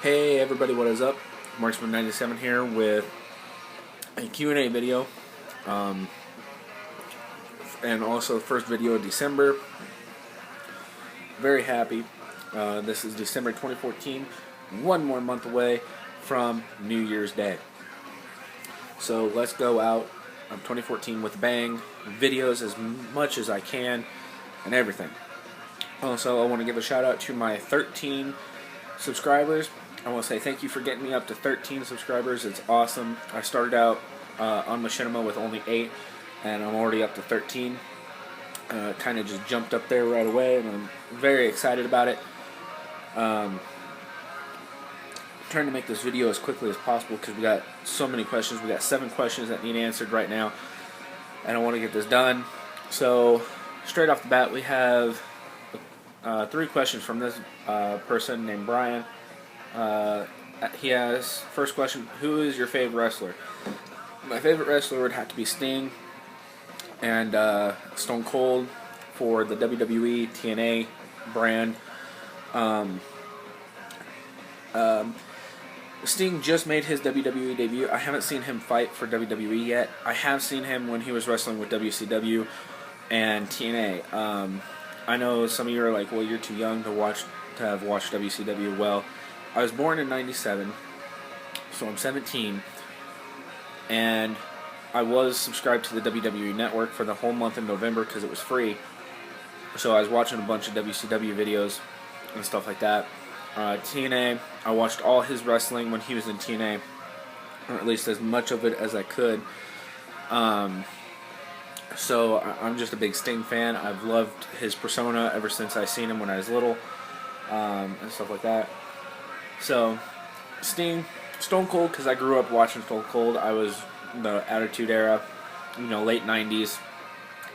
Hey everybody, what is up? Marksman97 here with a Q&A video, and also first video of December. Very happy. This is December 2014, one more month away from New Year's Day. So let's go out of 2014 with a bang, videos as much as I can, and everything. Also, I want to give a shout out to my 13 subscribers. I want to say thank you for getting me up to 13 subscribers. It's awesome. I started out on Machinima with only 8, and I'm already up to 13. Kind of just jumped up there right away, and I'm very excited about it. Trying to make this video as quickly as possible because we got so many questions. We got 7 questions that need answered right now, and I want to get this done. So straight off the bat, we have 3 questions from this person named Brian. He has, first question, who is your favorite wrestler? My favorite wrestler would have to be Sting and Stone Cold for the WWE TNA brand. Sting just made his WWE debut. I haven't seen him fight for WWE yet. I have seen him when he was wrestling with WCW and TNA. I know some of you are like, well, you're too young to have watched WCW. Well, I was born in '97, so I'm 17, and I was subscribed to the WWE Network for the whole month of November because it was free. So I was watching a bunch of WCW videos and stuff like that. TNA, I watched all his wrestling when he was in TNA, or at least as much of it as I could. So I'm just a big Sting fan. I've loved his persona ever since I seen him when I was little, and stuff like that. So, Sting, Stone Cold, because I grew up watching Stone Cold. I was the Attitude Era, late 90s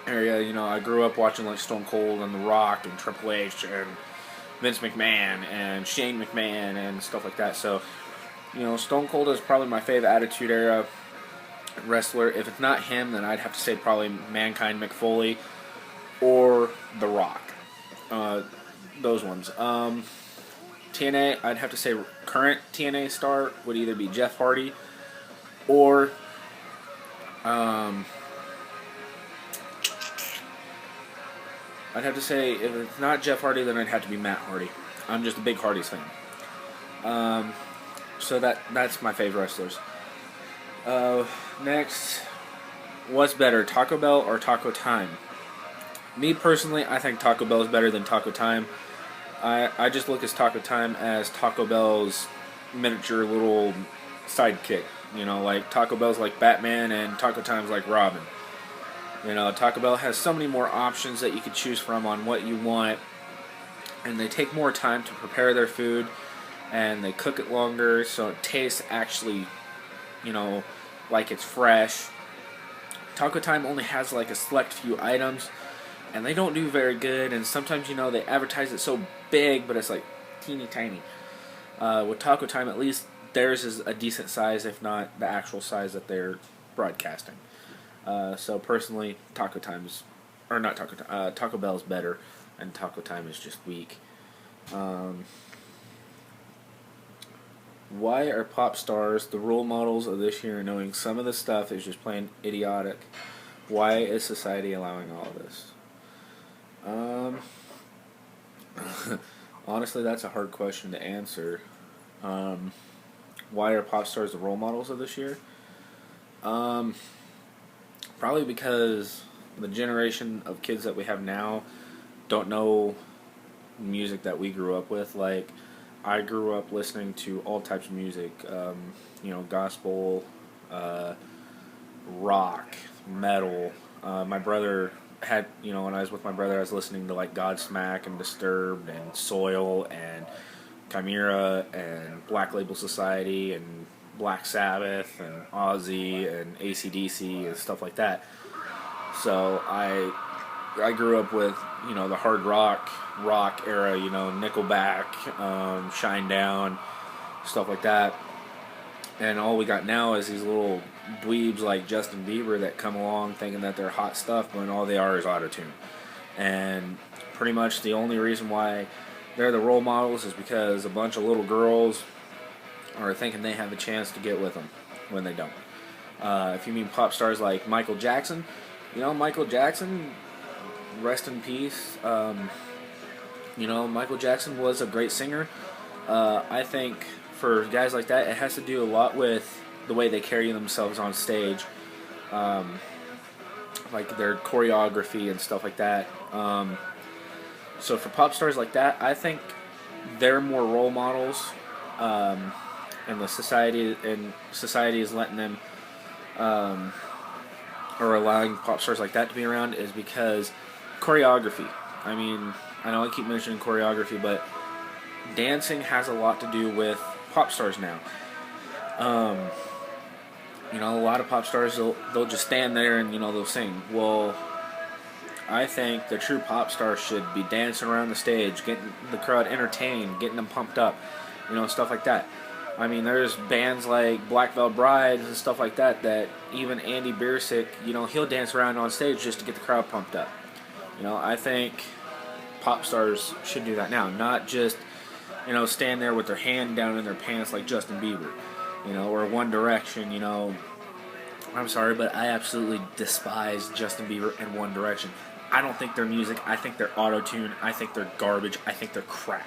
area. I grew up watching like Stone Cold and The Rock and Triple H and Vince McMahon and Shane McMahon and stuff like that. So, Stone Cold is probably my favorite Attitude Era wrestler. If it's not him, then I'd have to say probably Mankind, Mick Foley, or The Rock. Those ones. TNA, I'd have to say current TNA star would either be Jeff Hardy or I'd have to say if it's not Jeff Hardy, then I'd have to be Matt Hardy. I'm just a big Hardy's fan. So that's my favorite wrestlers. Next, what's better, Taco Bell or Taco Time? Me personally, I think Taco Bell is better than Taco Time. I just look at Taco Time as Taco Bell's miniature little sidekick. Like Taco Bell's like Batman and Taco Time's like Robin. Taco Bell has so many more options that you could choose from on what you want, and they take more time to prepare their food, and they cook it longer, so it tastes actually, like it's fresh. Taco Time only has like a select few items, and they don't do very good, and sometimes, they advertise it so big, but it's like teeny tiny. With Taco Time, at least theirs is a decent size, if not the actual size that they're broadcasting. So personally, Taco Bell is better, and Taco Time is just weak. Why are pop stars the role models of this year, knowing some of the stuff is just plain idiotic? Why is society allowing all of this? Honestly, that's a hard question to answer. Why are pop stars the role models of this year? Probably because the generation of kids that we have now don't know music that we grew up with. Like, I grew up listening to all types of music, gospel, rock, metal. My brother had, when I was with my brother, I was listening to like Godsmack and Disturbed and Soil and Chimera and Black Label Society and Black Sabbath and Ozzy and AC/DC and stuff like that. So I grew up with, the hard rock era, Nickelback, Shinedown, stuff like that. And all we got now is these little dweebs like Justin Bieber that come along thinking that they're hot stuff, when all they are is autotune. And pretty much the only reason why they're the role models is because a bunch of little girls or thinking they have a chance to get with them when they don't. If you mean pop stars like Michael Jackson, Michael Jackson, rest in peace. Michael Jackson was a great singer. I think for guys like that, it has to do a lot with the way they carry themselves on stage, like their choreography and stuff like that. So for pop stars like that, I think they're more role models, and society is letting them, or allowing pop stars like that to be around, is because choreography. I mean, I know I keep mentioning choreography, but dancing has a lot to do with pop stars now. A lot of pop stars, they'll just stand there and they'll sing. Well, I think the true pop star should be dancing around the stage, getting the crowd entertained, getting them pumped up, stuff like that. I mean, there's bands like Black Veil Brides and stuff like that even Andy Biersick, he'll dance around on stage just to get the crowd pumped up. I think pop stars should do that now, not just, stand there with their hand down in their pants like Justin Bieber, or One Direction, I'm sorry, but I absolutely despise Justin Bieber and One Direction. I don't think their music, I think they're auto-tuned, I think they're garbage, I think they're crap.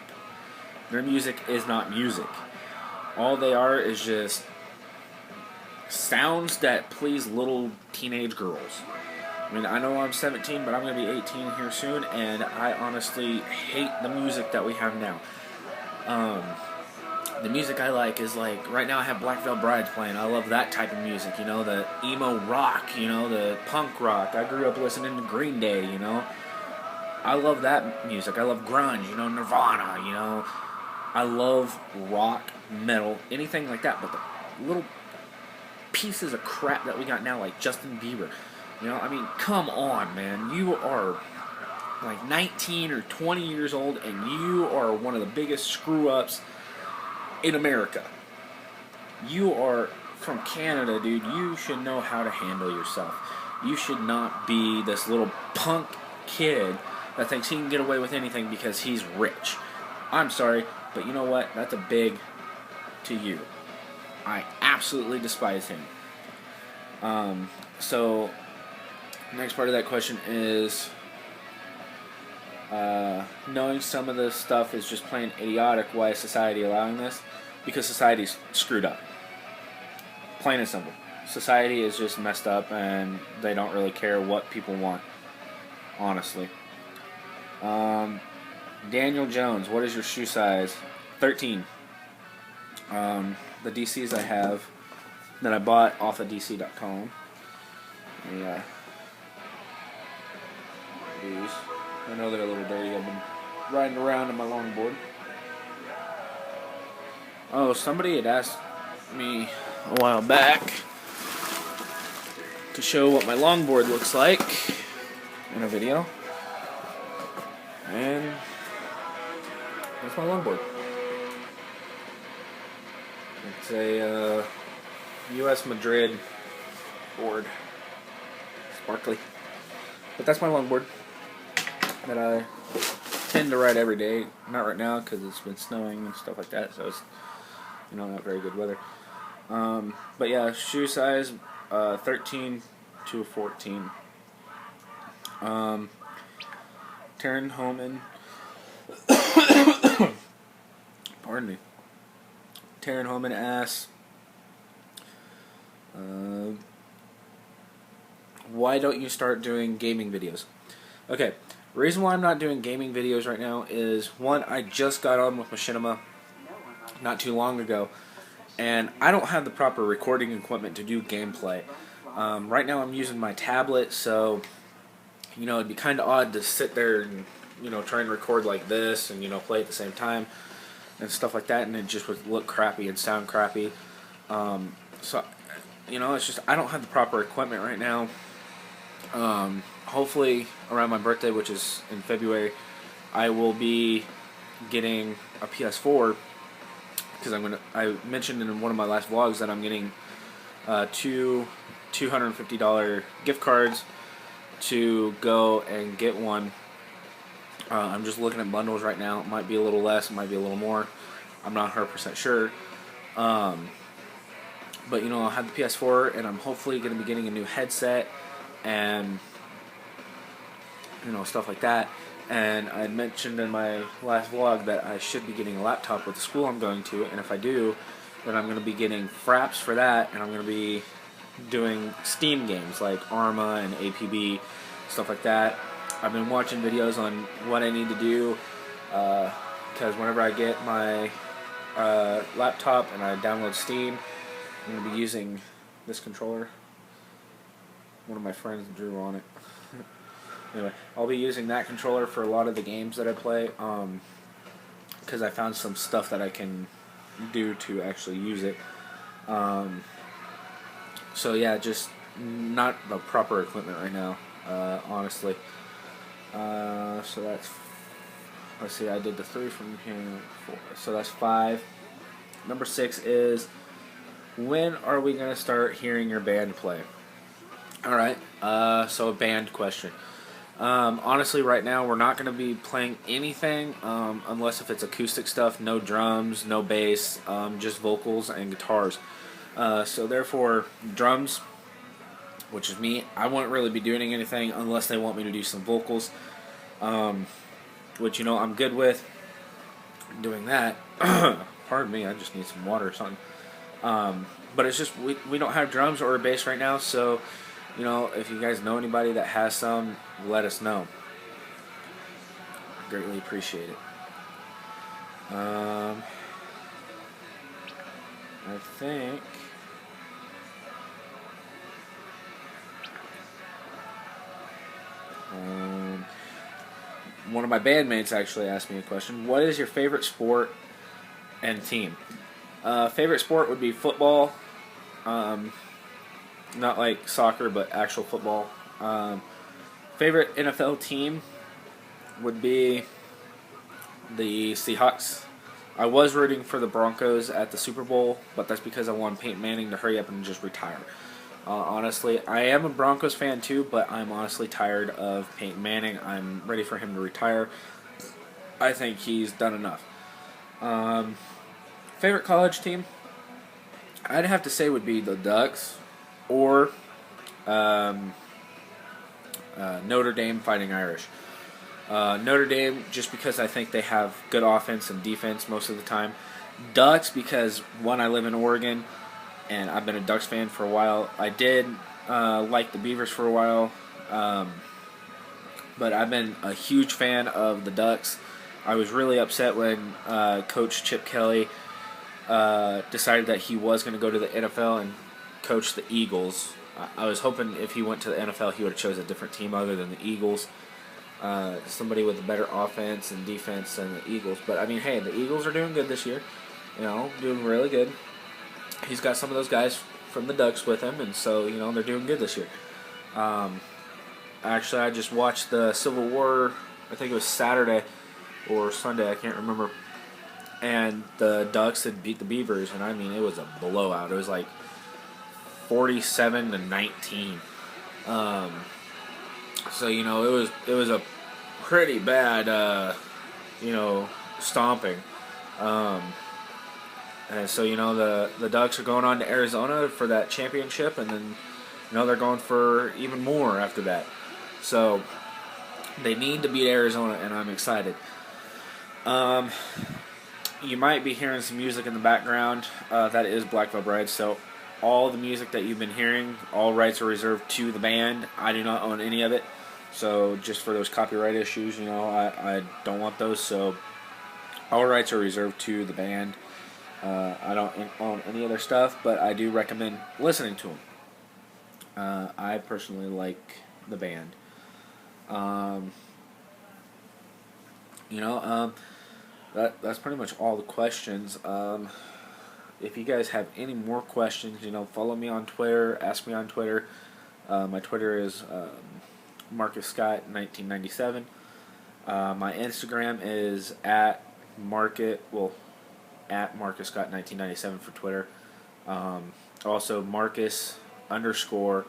Their music is not music. All they are is just sounds that please little teenage girls. I mean, I know I'm 17, but I'm going to be 18 here soon, and I honestly hate the music that we have now. The music I like is like, right now I have Black Veil Brides playing. I love that type of music, the emo rock, the punk rock. I grew up listening to Green Day, I love that music. I love grunge, Nirvana, I love rock, metal, anything like that. But the little pieces of crap that we got now, like Justin Bieber, I mean, come on, man. You are like 19 or 20 years old, and you are one of the biggest screw-ups in America. You are from Canada, dude. You should know how to handle yourself. You should not be this little punk kid that thinks he can get away with anything because he's rich. I'm sorry, but you know what? That's a big to you. I absolutely despise him. So, next part of that question is, knowing some of this stuff is just plain idiotic, why is society allowing this? Because society's screwed up. Plain and simple. Society is just messed up, and they don't really care what people want, honestly. Daniel Jones, what is your shoe size? 13. The DCs I have that I bought off of DC.com. Yeah. These. I know they're a little dirty. I've been riding around on my longboard. Oh, somebody had asked me a while back to show what my longboard looks like in a video. And that's my longboard. It's a U.S. Madrid board. Sparkly. But that's my longboard that I tend to ride every day. Not right now because it's been snowing and stuff like that, so it's not very good weather. But yeah, shoe size 13 to 14. Taryn Holman. Pardon me. Taryn Holman asks, why don't you start doing gaming videos? Okay, the reason why I'm not doing gaming videos right now is, one, I just got on with Machinima not too long ago, and I don't have the proper recording equipment to do gameplay. Right now I'm using my tablet, so it'd be kind of odd to sit there and try and record like this and play at the same time and stuff like that, and it just would look crappy and sound crappy. So it's just I don't have the proper equipment right now. Hopefully around my birthday, which is in February, I will be getting a PS4, because I mentioned in one of my last vlogs that I'm getting two $250 gift cards to go and get one. I'm just looking at bundles right now. It might be a little less, it might be a little more. I'm not 100% sure. But I'll have the PS4, and I'm hopefully going to be getting a new headset and stuff like that. And I had mentioned in my last vlog that I should be getting a laptop with the school I'm going to, and if I do, then I'm going to be getting fraps for that, and I'm going to be doing Steam games like Arma and APB, stuff like that. I've been watching videos on what I need to do, because whenever I get my laptop and I download Steam, I'm going to be using this controller. One of my friends drew on it. Anyway, I'll be using that controller for a lot of the games that I play, because I found some stuff that I can do to actually use it. So yeah, just not the proper equipment right now, honestly. So that's, let's see, I did the 3 from here, 4, so that's 5. Number 6 is, when are we going to start hearing your band play? Alright, so a band question. Honestly, right now we're not going to be playing anything unless if it's acoustic stuff, no drums, no bass, just vocals and guitars. So therefore, drums, which is me, I won't really be doing anything unless they want me to do some vocals, which I'm good with doing that. Pardon me, I just need some water or something. But it's just we don't have drums or a bass right now, so if you guys know anybody that has some, let us know. Greatly appreciate it. I think one of my bandmates actually asked me a question. What is your favorite sport and team? Favorite sport would be football. Not like soccer, but actual football. Favorite NFL team would be the Seahawks. I was rooting for the Broncos at the Super Bowl, but that's because I want Peyton Manning to hurry up and just retire. Honestly, I am a Broncos fan too, but I'm honestly tired of Peyton Manning. I'm ready for him to retire. I think he's done enough. Favorite college team? I'd have to say would be the Ducks or Notre Dame Fighting Irish. Notre Dame, just because I think they have good offense and defense most of the time. Ducks, because, one, I live in Oregon, and I've been a Ducks fan for a while. I did like the Beavers for a while, but I've been a huge fan of the Ducks. I was really upset when Coach Chip Kelly decided that he was going to go to the NFL and coach the Eagles. I was hoping if he went to the NFL, he would have chose a different team other than the Eagles. Somebody with a better offense and defense than the Eagles. But, I mean, hey, the Eagles are doing good this year. Doing really good. He's got some of those guys from the Ducks with him, and so, they're doing good this year. Actually, I just watched the Civil War, I think it was Saturday or Sunday, I can't remember. And the Ducks had beat the Beavers, and, I mean, it was a blowout. It was like 47-19. So it was a pretty bad stomping. And so the Ducks are going on to Arizona for that championship, and then they're going for even more after that. So they need to beat Arizona, and I'm excited. You might be hearing some music in the background. That is Black Veil Bride. So all the music that you've been hearing, all rights are reserved to the band. I do not own any of it. So just for those copyright issues, I don't want those. So all rights are reserved to the band. I don't own any other stuff, but I do recommend listening to them. I personally like the band. That's pretty much all the questions. If you guys have any more questions, follow me on Twitter, ask me on Twitter. My Twitter is Marcus Scott 1997. My Instagram is at Marcus Scott 1997 for Twitter. Also Marcus _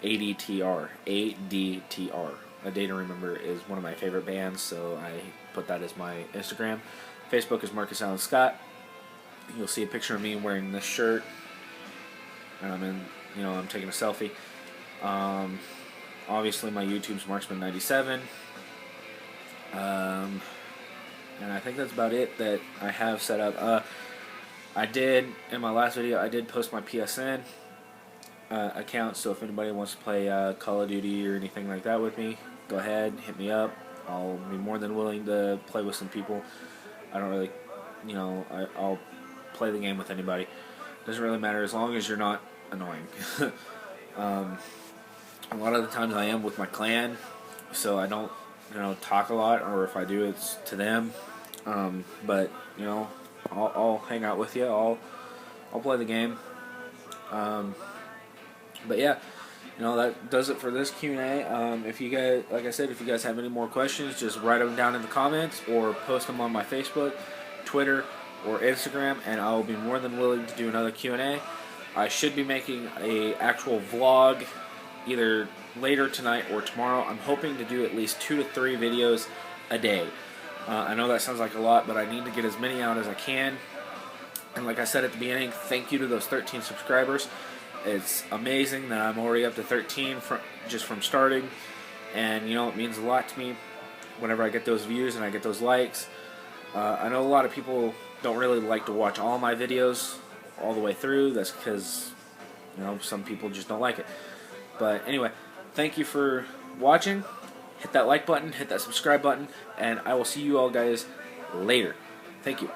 ADTR. ADTR. A Day to Remember is one of my favorite bands, so I put that as my Instagram. Facebook is Marcus Allen Scott. you'll see a picture of me wearing this shirt, and I'm taking a selfie. Obviously, my YouTube's Marksman97. And I think that's about it that I have set up. I did, in my last video, I did post my PSN account, so if anybody wants to play Call of Duty or anything like that with me, go ahead, hit me up. I'll be more than willing to play with some people. I don't really, I'll play the game with anybody. Doesn't really matter as long as you're not annoying. A lot of the times I am with my clan, so I don't, talk a lot, or if I do, it's to them. But I'll hang out with you. I'll play the game. But yeah, that does it for this Q&A. If you guys, like I said, if you guys have any more questions, just write them down in the comments or post them on my Facebook, Twitter, or Instagram, and I will be more than willing to do another Q&A. I should be making a actual vlog either later tonight or tomorrow. I'm hoping to do at least 2 to 3 videos a day. I know that sounds like a lot, but I need to get as many out as I can. And like I said at the beginning, thank you to those 13 subscribers. It's amazing that I'm already up to 13 just from starting. And, it means a lot to me whenever I get those views and I get those likes. I know a lot of people don't really like to watch all my videos all the way through. That's because, some people just don't like it. But anyway, thank you for watching. Hit that like button, hit that subscribe button, and I will see you all guys later. Thank you.